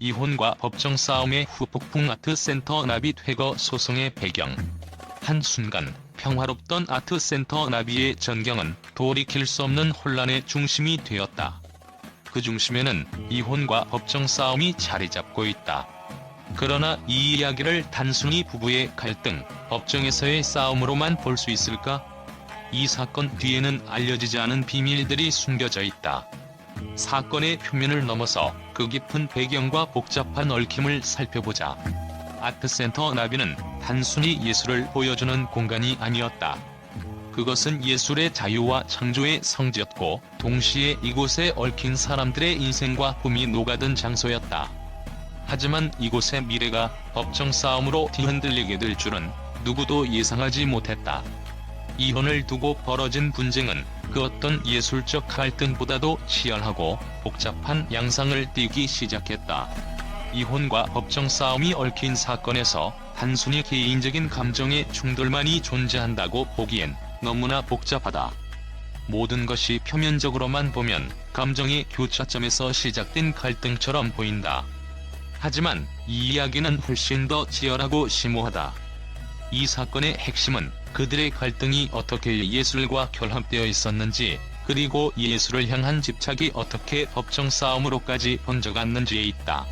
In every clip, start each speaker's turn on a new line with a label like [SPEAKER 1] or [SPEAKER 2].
[SPEAKER 1] 이혼과 법정 싸움의 후폭풍 아트센터 나비 퇴거 소송의 배경. 한순간 평화롭던 아트센터 나비의 전경은 돌이킬 수 없는 혼란의 중심이 되었다. 그 중심에는 이혼과 법정 싸움이 자리 잡고 있다. 그러나 이 이야기를 단순히 부부의 갈등, 법정에서의 싸움으로만 볼 수 있을까? 이 사건 뒤에는 알려지지 않은 비밀들이 숨겨져 있다. 사건의 표면을 넘어서 그 깊은 배경과 복잡한 얽힘을 살펴보자. 아트센터 나비는 단순히 예술을 보여주는 공간이 아니었다. 그것은 예술의 자유와 창조의 성지였고, 동시에 이곳에 얽힌 사람들의 인생과 꿈이 녹아든 장소였다. 하지만 이곳의 미래가 법정 싸움으로 뒤흔들리게 될 줄은 누구도 예상하지 못했다. 이혼을 두고 벌어진 분쟁은 그 어떤 예술적 갈등보다도 치열하고 복잡한 양상을 띠기 시작했다. 이혼과 법정 싸움이 얽힌 사건에서 단순히 개인적인 감정의 충돌만이 존재한다고 보기엔 너무나 복잡하다. 모든 것이 표면적으로만 보면 감정의 교차점에서 시작된 갈등처럼 보인다. 하지만 이 이야기는 훨씬 더 치열하고 심오하다. 이 사건의 핵심은 그들의 갈등이 어떻게 예술과 결합되어 있었는지, 그리고 예술을 향한 집착이 어떻게 법정 싸움으로까지 번져갔는지에 있다.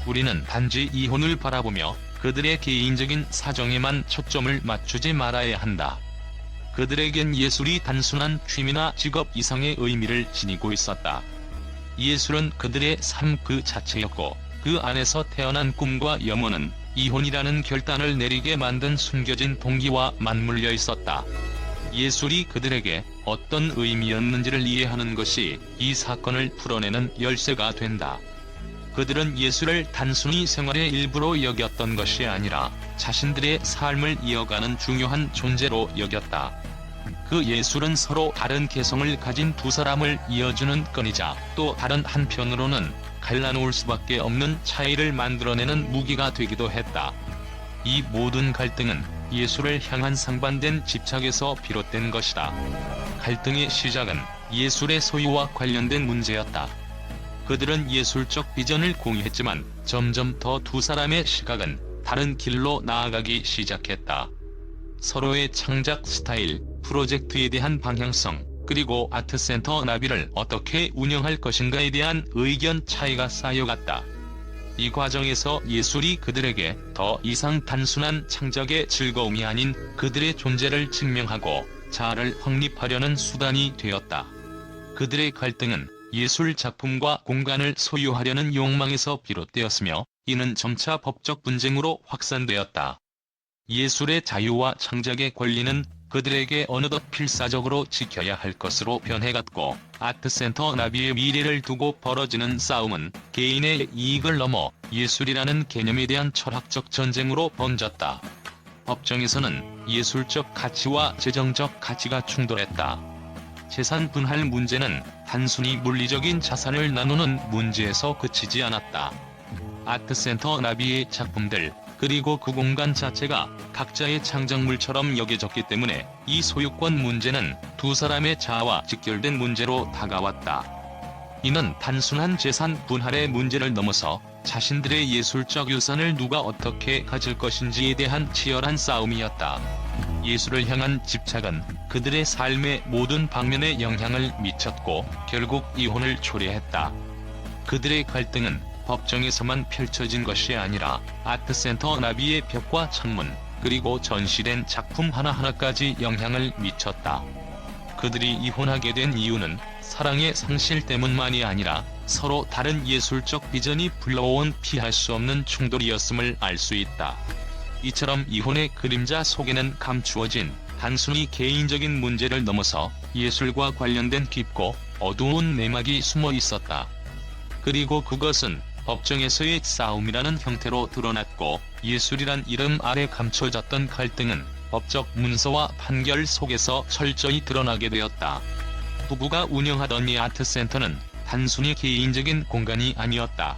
[SPEAKER 1] 우리는 단지 이혼을 바라보며 그들의 개인적인 사정에만 초점을 맞추지 말아야 한다. 그들에겐 예술이 단순한 취미나 직업 이상의 의미를 지니고 있었다. 예술은 그들의 삶 그 자체였고, 그 안에서 태어난 꿈과 염원은 이혼이라는 결단을 내리게 만든 숨겨진 동기와 맞물려 있었다. 예술이 그들에게 어떤 의미였는지를 이해하는 것이 이 사건을 풀어내는 열쇠가 된다. 그들은 예술을 단순히 생활의 일부로 여겼던 것이 아니라 자신들의 삶을 이어가는 중요한 존재로 여겼다. 그 예술은 서로 다른 개성을 가진 두 사람을 이어주는 끈이자, 또 다른 한편으로는 갈라놓을 수밖에 없는 차이를 만들어내는 무기가 되기도 했다. 이 모든 갈등은 예술을 향한 상반된 집착에서 비롯된 것이다. 갈등의 시작은 예술의 소유와 관련된 문제였다. 그들은 예술적 비전을 공유했지만 점점 더 두 사람의 시각은 다른 길로 나아가기 시작했다. 서로의 창작 스타일, 프로젝트에 대한 방향성, 그리고 아트센터 나비를 어떻게 운영할 것인가에 대한 의견 차이가 쌓여갔다. 이 과정에서 예술이 그들에게 더 이상 단순한 창작의 즐거움이 아닌 그들의 존재를 증명하고 자아를 확립하려는 수단이 되었다. 그들의 갈등은 예술 작품과 공간을 소유하려는 욕망에서 비롯되었으며, 이는 점차 법적 분쟁으로 확산되었다. 예술의 자유와 창작의 권리는 그들에게 어느덧 필사적으로 지켜야 할 것으로 변해갔고, 아트센터 나비의 미래를 두고 벌어지는 싸움은 개인의 이익을 넘어 예술이라는 개념에 대한 철학적 전쟁으로 번졌다. 법정에서는 예술적 가치와 재정적 가치가 충돌했다. 재산 분할 문제는 단순히 물리적인 자산을 나누는 문제에서 그치지 않았다. 아트센터 나비의 작품들, 그리고 그 공간 자체가 각자의 창작물처럼 여겨졌기 때문에 이 소유권 문제는 두 사람의 자아와 직결된 문제로 다가왔다. 이는 단순한 재산 분할의 문제를 넘어서 자신들의 예술적 유산을 누가 어떻게 가질 것인지에 대한 치열한 싸움이었다. 예술을 향한 집착은 그들의 삶의 모든 방면에 영향을 미쳤고, 결국 이혼을 초래했다. 그들의 갈등은 법정에서만 펼쳐진 것이 아니라 아트센터 나비의 벽과 창문, 그리고 전시된 작품 하나하나까지 영향을 미쳤다. 그들이 이혼하게 된 이유는 사랑의 상실 때문만이 아니라 서로 다른 예술적 비전이 불러온 피할 수 없는 충돌이었음을 알 수 있다. 이처럼 이혼의 그림자 속에는 감추어진 단순히 개인적인 문제를 넘어서 예술과 관련된 깊고 어두운 내막이 숨어 있었다. 그리고 그것은 법정에서의 싸움이라는 형태로 드러났고, 예술이란 이름 아래 감춰졌던 갈등은 법적 문서와 판결 속에서 철저히 드러나게 되었다. 부부가 운영하던 이 아트센터는 단순히 개인적인 공간이 아니었다.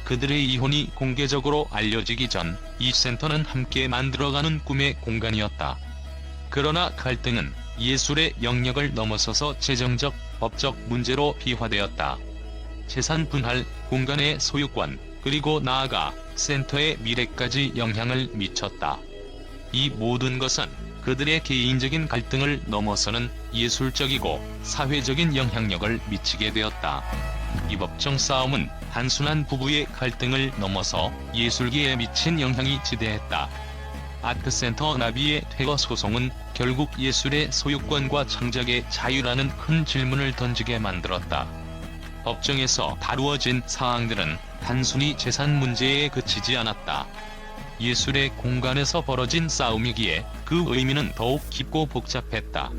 [SPEAKER 1] 그들의 이혼이 공개적으로 알려지기 전 이 센터는 함께 만들어가는 꿈의 공간이었다. 그러나 갈등은 예술의 영역을 넘어서서 재정적, 법적 문제로 비화되었다. 재산 분할, 공간의 소유권, 그리고 나아가 센터의 미래까지 영향을 미쳤다. 이 모든 것은 그들의 개인적인 갈등을 넘어서는 예술적이고 사회적인 영향력을 미치게 되었다. 이 법정 싸움은 단순한 부부의 갈등을 넘어서 예술계에 미친 영향이 지대했다. 아트센터 나비의 퇴거 소송은 결국 예술의 소유권과 창작의 자유라는 큰 질문을 던지게 만들었다. 법정에서 다루어진 사항들은 단순히 재산 문제에 그치지 않았다. 예술의 공간에서 벌어진 싸움이기에 그 의미는 더욱 깊고 복잡했다.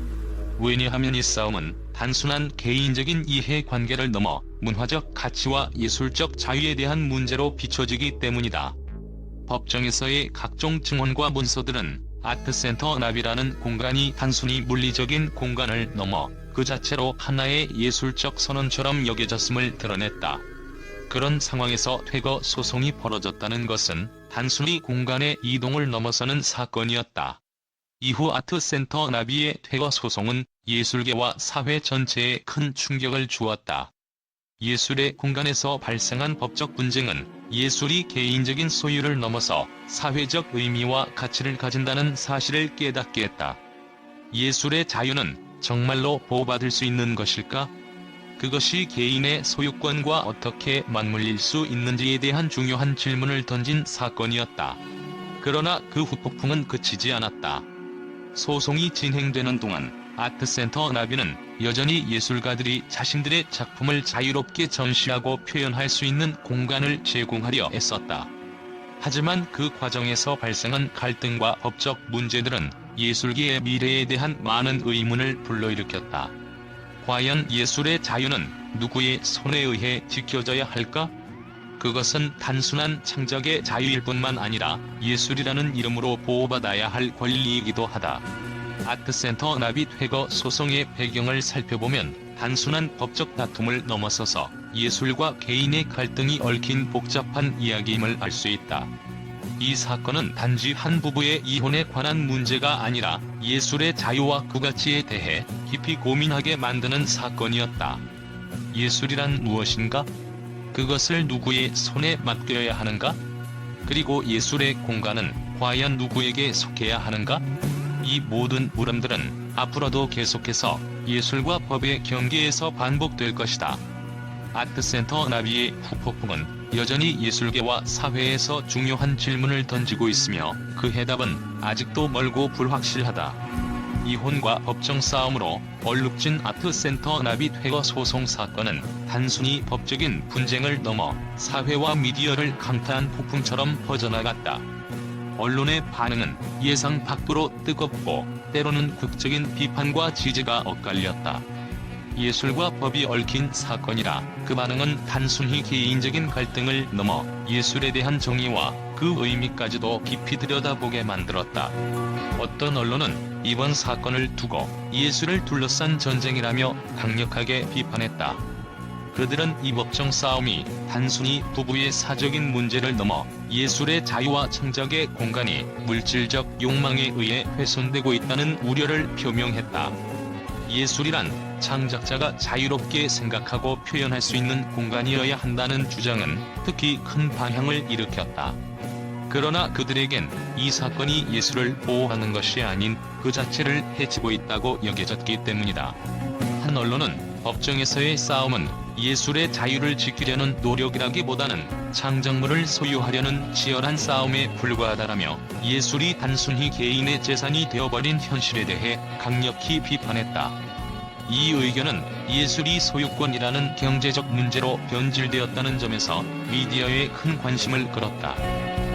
[SPEAKER 1] 왜냐하면 이 싸움은 단순한 개인적인 이해관계를 넘어 문화적 가치와 예술적 자유에 대한 문제로 비춰지기 때문이다. 법정에서의 각종 증언과 문서들은 아트센터 나비라는 공간이 단순히 물리적인 공간을 넘어 그 자체로 하나의 예술적 선언처럼 여겨졌음을 드러냈다. 그런 상황에서 퇴거 소송이 벌어졌다는 것은 단순히 공간의 이동을 넘어서는 사건이었다. 이후 아트센터 나비의 퇴거 소송은 예술계와 사회 전체에 큰 충격을 주었다. 예술의 공간에서 발생한 법적 분쟁은 예술이 개인적인 소유를 넘어서 사회적 의미와 가치를 가진다는 사실을 깨닫게 했다. 예술의 자유는 정말로 보호받을 수 있는 것일까? 그것이 개인의 소유권과 어떻게 맞물릴 수 있는지에 대한 중요한 질문을 던진 사건이었다. 그러나 그 후폭풍은 그치지 않았다. 소송이 진행되는 동안 아트센터 나비는 여전히 예술가들이 자신들의 작품을 자유롭게 전시하고 표현할 수 있는 공간을 제공하려 애썼다. 하지만 그 과정에서 발생한 갈등과 법적 문제들은 예술계의 미래에 대한 많은 의문을 불러일으켰다. 과연 예술의 자유는 누구의 손에 의해 지켜져야 할까? 그것은 단순한 창작의 자유일 뿐만 아니라 예술이라는 이름으로 보호받아야 할 권리이기도 하다. 아트센터 나비 퇴거 소송의 배경을 살펴보면 단순한 법적 다툼을 넘어서서 예술과 개인의 갈등이 얽힌 복잡한 이야기임을 알 수 있다. 이 사건은 단지 한 부부의 이혼에 관한 문제가 아니라 예술의 자유와 구가치에 대해 깊이 고민하게 만드는 사건이었다. 예술이란 무엇인가? 그것을 누구의 손에 맡겨야 하는가? 그리고 예술의 공간은 과연 누구에게 속해야 하는가? 이 모든 물음들은 앞으로도 계속해서 예술과 법의 경계에서 반복될 것이다. 아트센터 나비의 후폭풍은 여전히 예술계와 사회에서 중요한 질문을 던지고 있으며 그 해답은 아직도 멀고 불확실하다. 이혼과 법정 싸움으로 얼룩진 아트센터 나비 퇴거 소송 사건은 단순히 법적인 분쟁을 넘어 사회와 미디어를 강타한 폭풍처럼 퍼져나갔다. 언론의 반응은 예상 밖으로 뜨겁고 때로는 극적인 비판과 지지가 엇갈렸다. 예술과 법이 얽힌 사건이라 그 반응은 단순히 개인적인 갈등을 넘어 예술에 대한 정의와 그 의미까지도 깊이 들여다보게 만들었다. 어떤 언론은 이번 사건을 두고 예술을 둘러싼 전쟁이라며 강력하게 비판했다. 그들은 이 법정 싸움이 단순히 부부의 사적인 문제를 넘어 예술의 자유와 창작의 공간이 물질적 욕망에 의해 훼손되고 있다는 우려를 표명했다. 예술이란 창작자가 자유롭게 생각하고 표현할 수 있는 공간이어야 한다는 주장은 특히 큰 방향을 일으켰다. 그러나 그들에겐 이 사건이 예술을 보호하는 것이 아닌 그 자체를 해치고 있다고 여겨졌기 때문이다. 한 언론은 법정에서의 싸움은 예술의 자유를 지키려는 노력이라기보다는 창작물을 소유하려는 치열한 싸움에 불과하다라며 예술이 단순히 개인의 재산이 되어버린 현실에 대해 강력히 비판했다. 이 의견은 예술이 소유권이라는 경제적 문제로 변질되었다는 점에서 미디어에 큰 관심을 끌었다.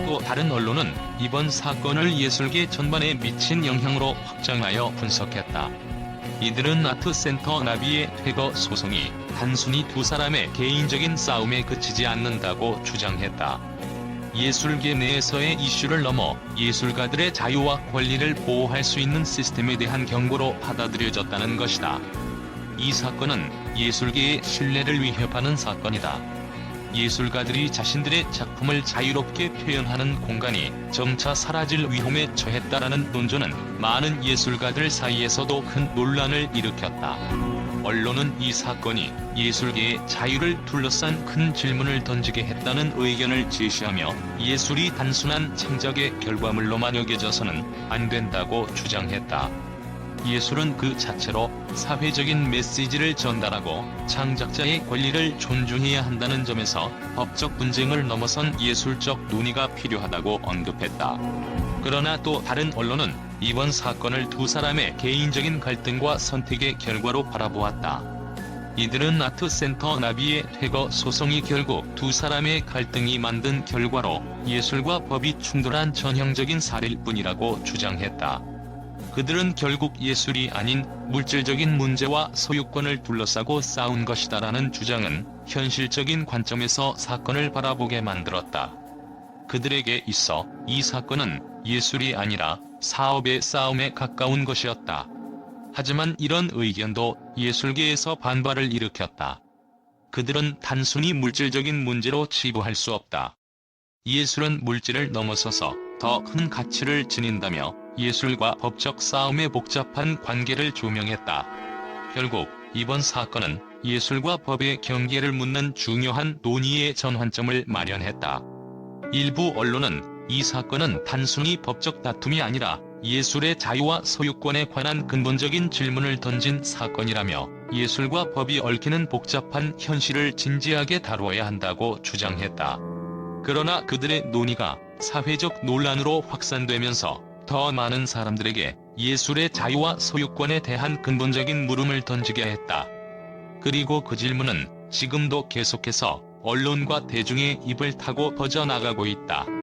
[SPEAKER 1] 또 다른 언론은 이번 사건을 예술계 전반에 미친 영향으로 확장하여 분석했다. 이들은 아트센터 나비의 퇴거 소송이 단순히 두 사람의 개인적인 싸움에 그치지 않는다고 주장했다. 예술계 내에서의 이슈를 넘어 예술가들의 자유와 권리를 보호할 수 있는 시스템에 대한 경고로 받아들여졌다는 것이다. 이 사건은 예술계의 신뢰를 위협하는 사건이다. 예술가들이 자신들의 작품을 자유롭게 표현하는 공간이 점차 사라질 위험에 처했다라는 논조는 많은 예술가들 사이에서도 큰 논란을 일으켰다. 언론은 이 사건이 예술계의 자유를 둘러싼 큰 질문을 던지게 했다는 의견을 제시하며 예술이 단순한 창작의 결과물로만 여겨져서는 안 된다고 주장했다. 예술은 그 자체로 사회적인 메시지를 전달하고 창작자의 권리를 존중해야 한다는 점에서 법적 분쟁을 넘어선 예술적 논의가 필요하다고 언급했다. 그러나 또 다른 언론은 이번 사건을 두 사람의 개인적인 갈등과 선택의 결과로 바라보았다. 이들은 아트센터 나비의 퇴거 소송이 결국 두 사람의 갈등이 만든 결과로 예술과 법이 충돌한 전형적인 사례일 뿐이라고 주장했다. 그들은 결국 예술이 아닌 물질적인 문제와 소유권을 둘러싸고 싸운 것이다라는 주장은 현실적인 관점에서 사건을 바라보게 만들었다. 그들에게 있어 이 사건은 예술이 아니라 사업의 싸움에 가까운 것이었다. 하지만 이런 의견도 예술계에서 반발을 일으켰다. 그들은 단순히 물질적인 문제로 치부할 수 없다. 예술은 물질을 넘어서서 더 큰 가치를 지닌다며 예술과 법적 싸움의 복잡한 관계를 조명했다. 결국 이번 사건은 예술과 법의 경계를 묻는 중요한 논의의 전환점을 마련했다. 일부 언론은 이 사건은 단순히 법적 다툼이 아니라 예술의 자유와 소유권에 관한 근본적인 질문을 던진 사건이라며 예술과 법이 얽히는 복잡한 현실을 진지하게 다루어야 한다고 주장했다. 그러나 그들의 논의가 사회적 논란으로 확산되면서 더 많은 사람들에게 예술의 자유와 소유권에 대한 근본적인 물음을 던지게 했다. 그리고 그 질문은 지금도 계속해서 언론과 대중의 입을 타고 퍼져나가고 있다.